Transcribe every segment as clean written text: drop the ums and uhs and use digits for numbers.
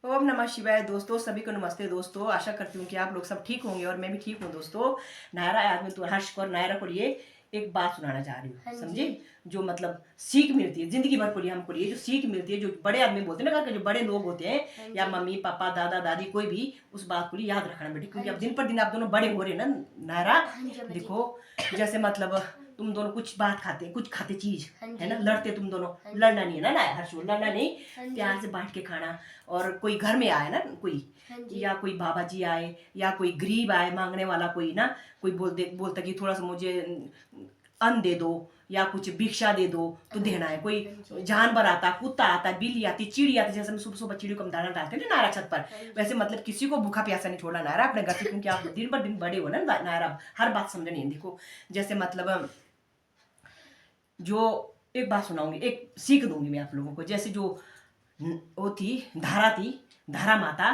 ओम नमः शिवाय। दोस्तों सभी को नमस्ते। दोस्तों आशा करती हूँ कि आप लोग सब ठीक होंगे और मैं भी ठीक हूँ। दोस्तों नायरा आज मैं तो हर्ष और नायरा को लिए एक बात सुनाना चाह रही हाँ हूँ, जी। समझे। जो मतलब सीख मिलती है जिंदगी भर को लिए हमको लिए जो सीख मिलती है, जो बड़े आदमी बोलते हैं ना, घर के जो बड़े लोग होते हैं हाँ या जी। मम्मी पापा दादा दादी कोई भी, उस बात को लिए याद रखना बेटे, हाँ क्योंकि अब दिन जी। पर दिन आप दोनों बड़े हो रहे हैं ना नायरा। हाँ जी अम्मा जी। देखो जैसे मतलब तुम दोनों कुछ बात खाते कुछ खाते चीज हाँ है जी। ना, लड़ते तुम दोनों। हाँ जी। लड़ना नहीं है ना हर्ष, लड़ना नहीं, हाँ जी। प्यार से बांट के खाना। और कोई घर में आए ना कोई, हाँ जी। या कोई बाबा जी आए या कोई गरीब आए मांगने वाला, कोई ना कोई बोलता कि थोड़ा सा मुझे अन्न दे दो या कुछ भिक्षा दे दो, तो हाँ देना है। जी। कोई हाँ जी। जानवर आता, कुत्ता आता, बिल्ली आती, चिड़ी आती, जैसे हम सुबह सुबह चिड़ी को हम दाना डालते हैं ना नायरा छत पर, हाँ जी। वैसे मतलब किसी को भूखा प्यासा नहीं छोड़ना नायरा अपने घर से, क्योंकि आप दिन पर दिन बड़े हो ना नायरा, हर बात समझनी है। देखो जैसे मतलब जो एक बात सुनाऊंगी, एक सीख दूंगी मैं आप लोगों को। जैसे जो वो थी धारा, थी धारा माता।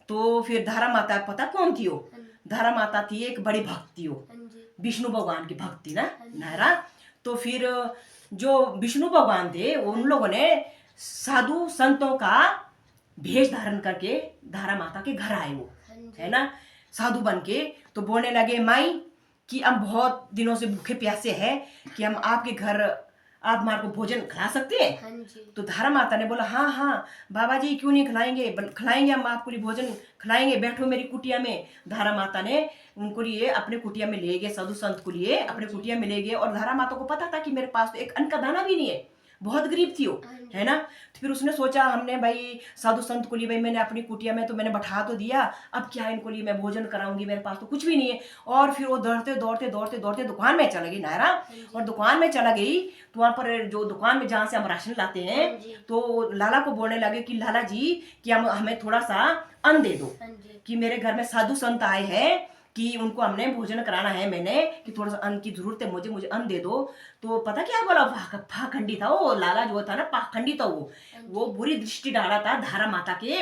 तो फिर धारा माता पता कौन थी वो? हाँ धारा माता थी एक बड़ी भक्त थी वो, हाँ जी। विष्णु भगवान की भक्त थी ना हाँ जी। नायरा। तो फिर जो विष्णु भगवान थे उन लोगों ने साधु संतों का भेष धारण करके धारा माता के घर आए वो, हाँ जी। है ना, साधु बन के। तो बोलने लगे माई कि हम बहुत दिनों से भूखे प्यासे हैं, कि हम आपके घर आप हमारे को भोजन खिला सकते हैं। हाँ जी। तो धारा माता ने बोला हाँ हाँ बाबा जी क्यों नहीं खिलाएंगे, खिलाएंगे, हम आपको लिए भोजन खिलाएंगे, बैठो मेरी कुटिया में। धारा माता ने उनको लिए अपने कुटिया में ले गए, साधु संत को लिए हाँ अपने जी। कुटिया में ले गए। और धारा माता को पता था कि मेरे पास तो एक अन्न का दाना भी नहीं है, बहुत गरीब थी वो, हाँ है जी। ना। तो फिर उसने सोचा हमने भाई साधु संत को लिए भाई मैंने अपनी कुटिया में तो मैंने बैठा तो दिया, अब क्या इनको लिए मैं भोजन कराऊंगी, मेरे पास तो कुछ भी नहीं है। और फिर वो दौड़ते दौड़ते दौड़ते दौड़ते दुकान में चला गई नायरा। हाँ और जी। दुकान में चला गई तो वहां पर जो दुकान में जहाँ से हम राशन लाते हैं, हाँ जी। तो लाला को बोलने लगे कि लाला जी कि हम हमें थोड़ा सा अन्न दे दो, हाँ जी। कि मेरे घर में साधु संत आए हैं, कि उनको हमने भोजन कराना है मैंने, कि थोड़ा सा अन्न की जरूरत है मुझे, मुझे अन्न दे दो। तो पता क्या बोला, पाखंडी था वो लाला, जो था ना पाखंडी था वो हाँ वो जी। बुरी दृष्टि डाला था धारा माता के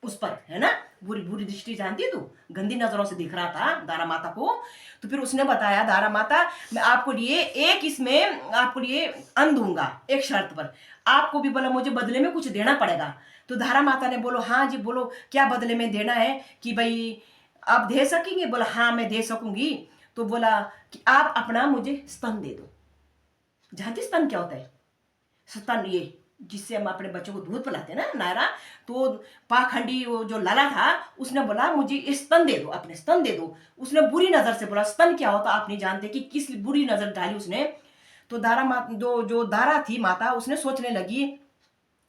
उस पर, है ना। बुरी बुरी दृष्टि जानती है तू, गंदी नजरों से दिख रहा था दारा माता को। तो फिर उसने बताया दारा माता मैं आपको लिए एक इसमें आपको लिए अन्न दूंगा एक शर्त पर, आपको भी बोला मुझे बदले में कुछ देना पड़ेगा। तो धारा माता ने बोलो हाँ जी बोलो क्या बदले में देना है, कि भाई आप दे सकेंगे? बोला हाँ मैं दे सकूंगी। तो बोला कि आप अपना मुझे स्तन दे दो। जानती स्तन क्या होता है? स्तन, ये जिससे हम अपने बच्चों को दूध पिलाते हैं ना नायरा। तो पाखंडी वो जो लाला था उसने बोला मुझे स्तन दे दो, अपने स्तन दे दो। उसने बुरी नजर से बोला, स्तन क्या होता आप नहीं जानते, कि किस बुरी नजर डाली उसने। तो दारा जो जो दारा थी माता, उसने सोचने लगी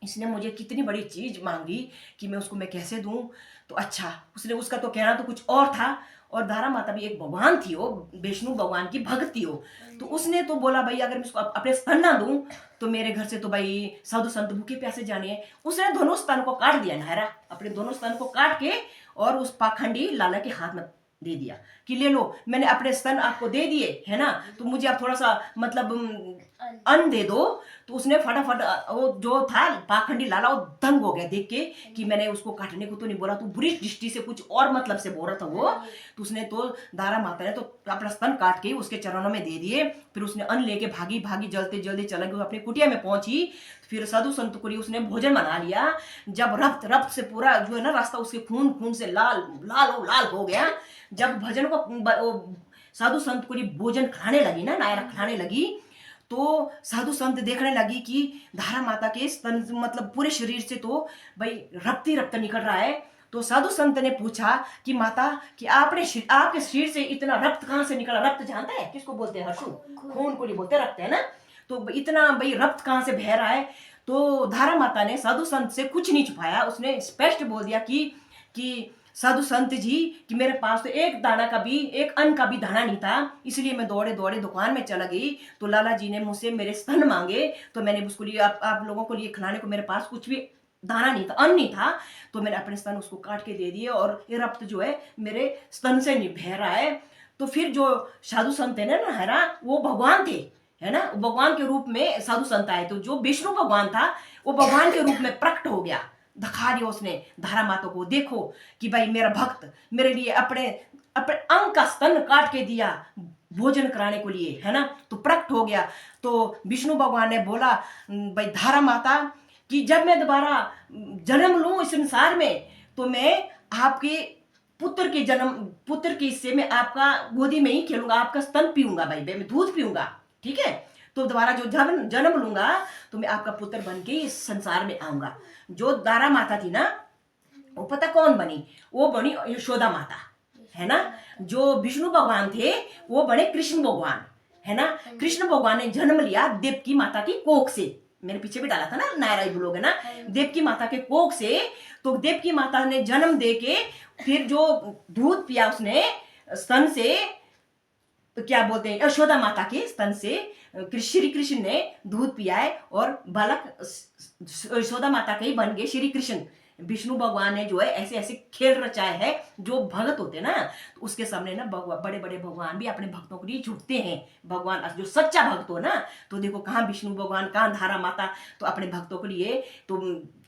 इसने मुझे कितनी बड़ी चीज मांगी कि मैं उसको मैं कैसे दूं। तो अच्छा उसने उसका तो कहना तो कुछ और था। और दारा माता भी एक भगवान थी, वो विष्णु भगवान की भक्त थी वो। हाँ तो जी। उसने तो बोला भाई अगर मैं इसको अपने स्तन ना दूं तो मेरे घर से तो भाई साधु संत भूखे प्यासे जाने हैं। उसने दोनों स्तन को काट दिया नायरा, अपने दोनों स्तन को काट के और उस पाखंडी लाला के हाथ में दे दिया कि ले लो मैंने अपने स्तन आपको दे दिए, है ना, तो मुझे आप थोड़ा सा मतलब अन- अन्न दे दो। तो उसने फटाफट वो जो था पाखंडी लाला वो दंग हो गया देख के हाँ कि जी। मैंने उसको काटने को तो नहीं बोला, तू बुरी दृष्टि से कुछ और मतलब से बोल रहा था वो। हाँ जी। तो उसने तो दारा माता ने तो अपना स्तन काट के उसके चरणों में दे दिए। फिर उसने अन्न लेके भागी भागी जल्दी जल्दी चला गई, अपनी कुटिया में पहुंची। फिर साधु संत को लिए उसने भोजन बना लिया। जब रक्त रक्त से पूरा जो है ना रास्ता उसके खून खून से लाल लाल लाल हो गया, जब भजन को साधु संत को लिए भोजन खाने लगी ना नायरा, खाने लगी, तो साधु संत देखने लगी कि धारा माता के स्तन मतलब पूरे शरीर से तो भाई रक्त ही रक्त निकल रहा है। तो साधु संत ने पूछा कि माता कि आपके शरीर से इतना रक्त कहाँ से निकला? रक्त जानता है किसको बोलते हैं हर्षु? खून को नहीं बोलते, रक्त है ना। तो इतना भाई रक्त कहाँ से बह रहा है? तो धारा माता ने साधु संत से कुछ नहीं छुपाया, उसने स्पष्ट बोल दिया कि साधु संत जी कि मेरे पास तो एक दाना का भी, एक अन्न का भी दाना नहीं था, इसलिए मैं दौड़े दौड़े दुकान में चला गई। तो लाला जी ने मुझसे मेरे स्तन मांगे, तो मैंने उसको लिए आप लोगों को लिए खिलाने को मेरे पास कुछ भी दाना नहीं था, अन्न नहीं था, तो मैंने अपने स्तन उसको काट के दे दिए और ये रक्त जो है मेरे स्तन से नहीं बह रहा है। तो फिर जो साधु संत है ना हरा, वो भगवान थे, है ना, भगवान के रूप में साधु संत आए। तो जो विष्णु भगवान था वो भगवान के रूप में प्रकट हो गया, दिखा दिया उसने धारा माता को, देखो कि भाई मेरा भक्त मेरे लिए अपने अपने अंग का स्तन काट के दिया भोजन कराने को लिए, है ना, तो प्रकट हो गया। तो विष्णु भगवान ने बोला भाई धारा माता कि जब मैं दोबारा जन्म लूं इस संसार में तो मैं आपके पुत्र के हिस्से में आपका गोदी में ही खेलूंगा, आपका स्तन पीऊंगा भाई, मैं दूध पीऊंगा, ठीक है। तो दोबारा जो जन्म लूंगा तो मैं आपका पुत्र बन के इस संसार में आऊंगा। जो दारा माता थी ना, वो पता कौन बनी? वो बनी यशोदा माता, है ना। जो विष्णु भगवान थे वो बने कृष्ण भगवान, है ना। कृष्ण भगवान ने जन्म लिया देवकी माता की कोख से, मेरे पीछे भी डाला था ना, नायरा बोलोगे ना, देवकी माता के कोख से। तो देवकी माता ने जन्म दे के फिर जो दूध पिया उसने स्तन से, तो क्या बोलते हैं, यशोदा माता के स्तन से श्री कृष्ण ने दूध पिया है और बालक यशोदा माता के ही बन गए श्री कृष्ण। विष्णु भगवान ने जो है ऐसे ऐसे खेल रचाए हैं। जो भगत होते ना, तो उसके सामने ना बड़े बड़े भगवान भी अपने भक्तों के लिए झुकते हैं। भगवान जो सच्चा भक्त हो ना, तो देखो कहाँ विष्णु भगवान, कहाँ धारा माता, तो अपने भक्तों के लिए तो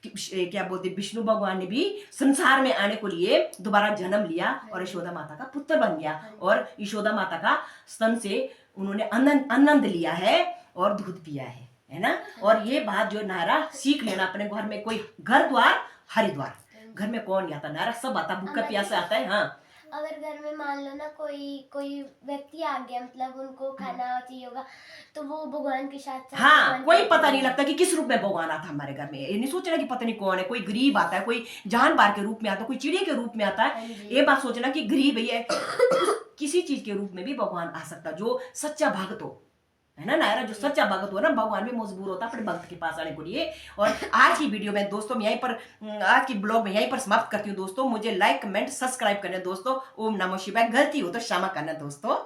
क्या बोलते, विष्णु भगवान ने भी संसार में आने को लिए दोबारा जन्म लिया और यशोदा माता का पुत्र बन गया और यशोदा माता का स्तन से उन्होंने आनंद लिया है और दूध पिया है ना। और ये बात जो नायरा सीख लेना अपने घर में, कोई घर द्वार हरिद्वार, घर में कौन नहीं आता नायरा, सब आता, भूखा प्यासा आता है। हाँ, अगर घर में मान लो ना कोई व्यक्ति आ गया, मतलब उनको खाना चाहिए होगा, तो वो भगवान के साथ हाँ, कोई पता नहीं लगता कि किस रूप में भगवान आता हमारे घर में। ये नहीं सोचना कि पता नहीं कौन है, कोई गरीब आता है, कोई जानवर के रूप में आता है, कोई चिड़िया के रूप में आता है। ये बात सोचना कि गरीब है, किसी चीज के रूप में भी भगवान आ सकता, जो सच्चा भक्त हो, है ना नायरा। जो सच्चा भक्त हो ना, भगवान भी मजबूर होता अपने भक्त के पास आने के लिए। और आज की वीडियो में दोस्तों मैं यहीं पर, आज की ब्लॉग में यहीं पर समाप्त करती हूँ दोस्तों। मुझे लाइक कमेंट सब्सक्राइब करना दोस्तों। ओम नमः शिवाय। गलती हो तो क्षमा करना दोस्तों।